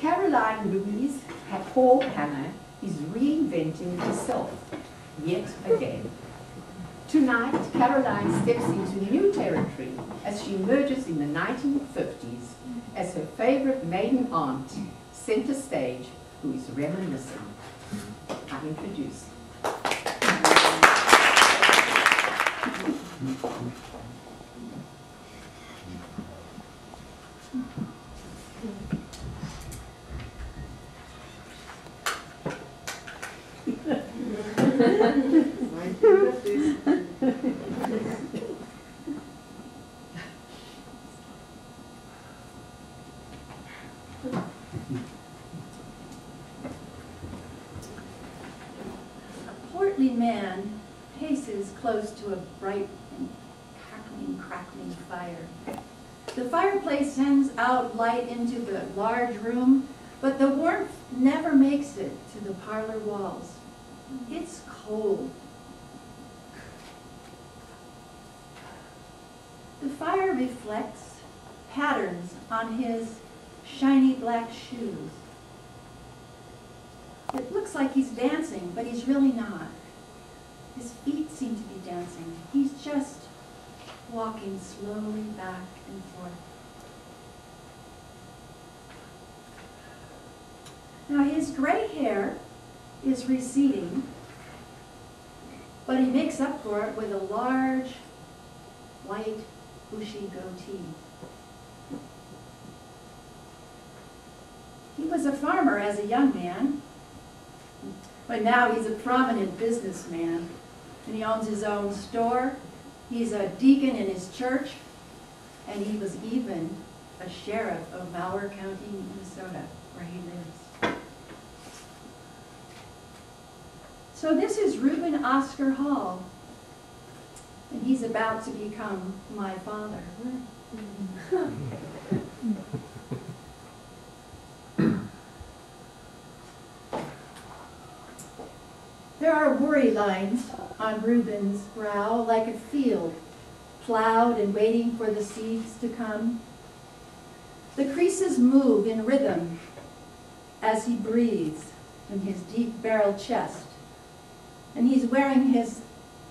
Caroline Louise Paul Hanna is reinventing herself yet again. Tonight, Caroline steps into new territory as she emerges in the 1950s as her favorite maiden aunt, center stage, who is reminiscing. I introduce. A portly man paces close to a bright and crackling fire. The fireplace sends out light into the large room, but the warmth never makes it to the parlor walls. It's cold. The fire reflects patterns on his shiny black shoes. It looks like he's dancing, but he's really not. His feet seem to be dancing. He's just walking slowly back and forth. Now his gray hair is receding, but he makes up for it with a large, white, bushy goatee. He was a farmer as a young man, but now he's a prominent businessman, and he owns his own store. He's a deacon in his church, and he was even a sheriff of S.O.A.R County, Minnesota, where he lives. So this is Reuben Oscar Hall, and he's about to become my father. There are worry lines on Reuben's brow, like a field, plowed and waiting for the seeds to come. The creases move in rhythm as he breathes in his deep-barreled chest. And he's wearing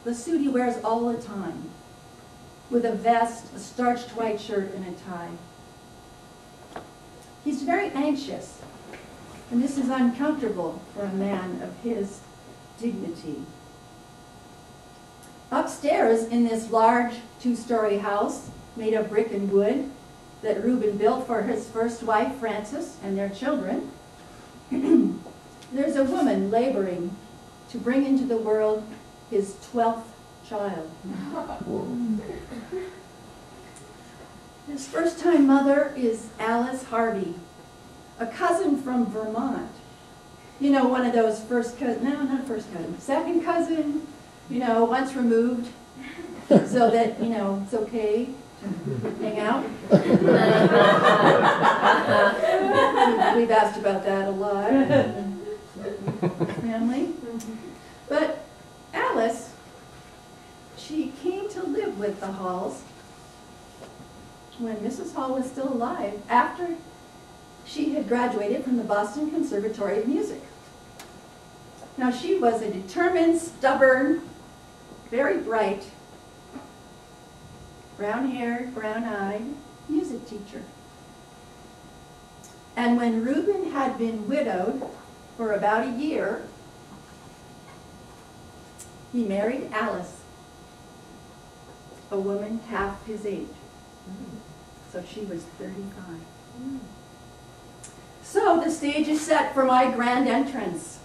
the suit he wears all the time, with a vest, a starched white shirt, and a tie. He's very anxious, and this is uncomfortable for a man of his dignity. Upstairs in this large two-story house made of brick and wood that Reuben built for his first wife, Frances, and their children, there's a woman laboring to bring into the world his 12th child. His first-time mother is Alice Hardy, a cousin from Vermont. You know, one of those first cousin, no, not first cousin, second cousin, you know, once removed, so that, you know, it's okay to hang out. We've asked about that a lot. Family. But Alice, she came to live with the Halls when Mrs. Hall was still alive, after she had graduated from the Boston Conservatory of Music. Now she was a determined, stubborn, very bright, brown-haired, brown-eyed music teacher. And when Reuben had been widowed for about a year, he married Alice, a woman half his age. So she was 35. So the stage is set for my grand entrance.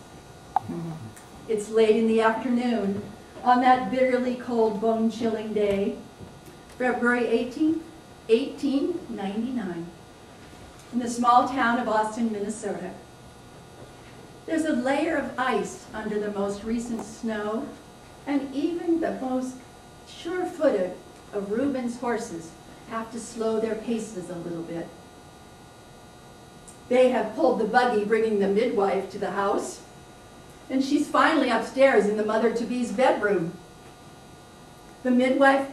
It's late in the afternoon on that bitterly cold, bone-chilling day, February 18th, 1899, in the small town of Austin, Minnesota. There's a layer of ice under the most recent snow, and even the most sure-footed of Reuben's horses have to slow their paces a little bit. They have pulled the buggy bringing the midwife to the house, and she's finally upstairs in the mother-to-be's bedroom. The midwife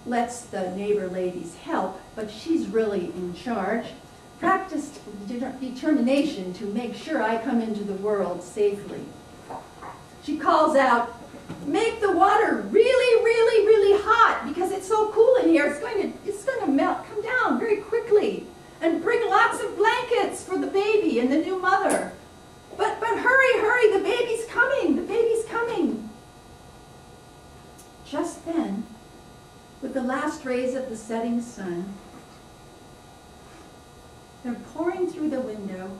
lets the neighbor ladies help, but she's really in charge. practiced determination to make sure I come into the world safely. She calls out, "Make the water really, really, really hot because it's so cool in here. It's going to melt, come down very quickly. And bring lots of blankets for the baby and the new mother. But hurry, hurry, the baby's coming, the baby's coming." Just then, with the last rays of the setting sun, they're pouring through the window.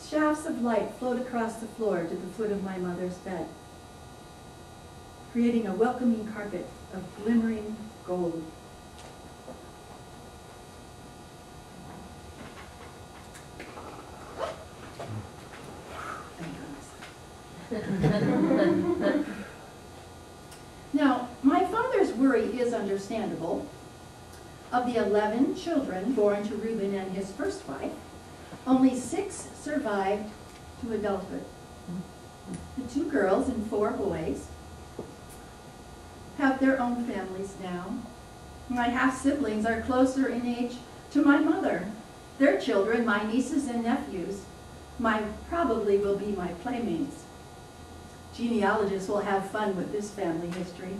Shafts of light float across the floor to the foot of my mother's bed, creating a welcoming carpet of glimmering gold. Now, my father's worry is understandable. Of the 11 children born to Reuben and his first wife, only 6 survived to adulthood. The 2 girls and 4 boys have their own families now. My half-siblings are closer in age to my mother. Their children, my nieces and nephews, probably will be my playmates. Genealogists will have fun with this family history.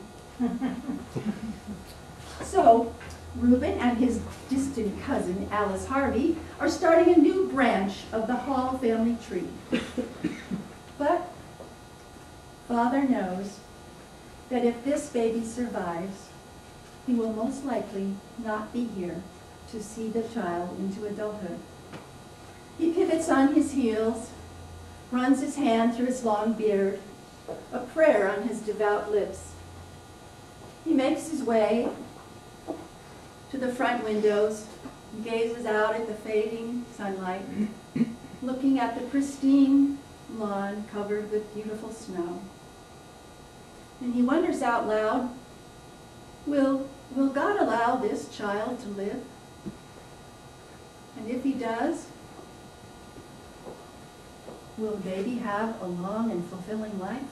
So, Reuben and his distant cousin, Alice Harvey, are starting a new branch of the Hall family tree. But Father knows that if this baby survives, he will most likely not be here to see the child into adulthood. He pivots on his heels, runs his hand through his long beard, a prayer on his devout lips. He makes his way to the front windows and gazes out at the fading sunlight, looking at the pristine lawn covered with beautiful snow. And he wonders out loud, will God allow this child to live? And if he does, will the baby have a long and fulfilling life?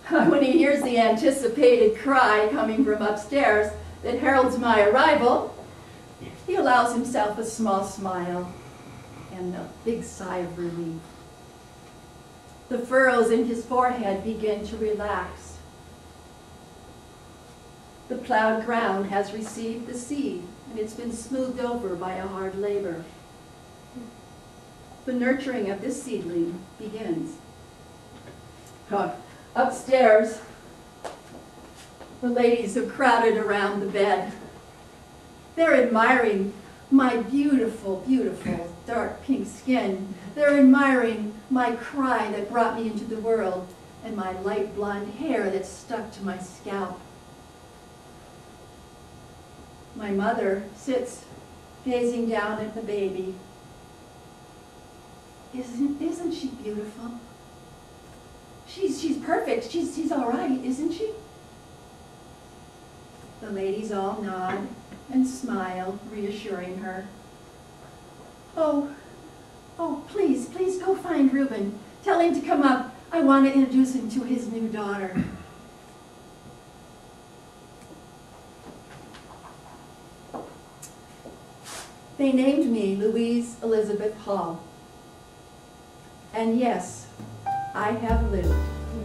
When he hears the anticipated cry coming from upstairs that heralds my arrival, he allows himself a small smile and a big sigh of relief. The furrows in his forehead begin to relax. The plowed ground has received the seed, and it's been smoothed over by a hard labor. The nurturing of this seedling begins. Upstairs, the ladies have crowded around the bed. They're admiring my beautiful, beautiful dark pink skin. They're admiring my cry that brought me into the world and my light blonde hair that's stuck to my scalp. My mother sits gazing down at the baby. Isn't she beautiful? She's perfect. She's all right, isn't she? The ladies all nod and smile, reassuring her. Oh, please go find Reuben. Tell him to come up. I want to introduce him to his new daughter. They named me Louise Elizabeth Hall. And yes, I have lived.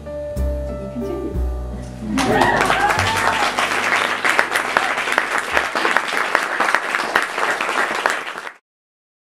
To be continued.